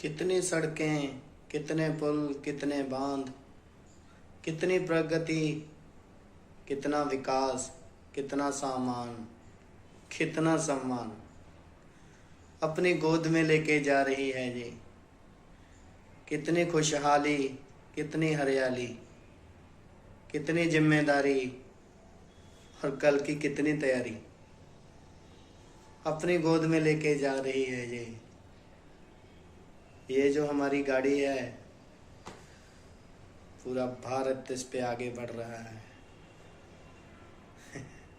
कितनी सड़कें, कितने पुल, कितने बांध, कितनी प्रगति, कितना विकास, कितना सामान, कितना सम्मान अपनी गोद में लेके जा रही है जी। कितनी खुशहाली, कितनी हरियाली, कितनी जिम्मेदारी और कल की कितनी तैयारी अपनी गोद में लेके जा रही है जी। ये जो हमारी गाड़ी है, पूरा भारत इस पे आगे बढ़ रहा है।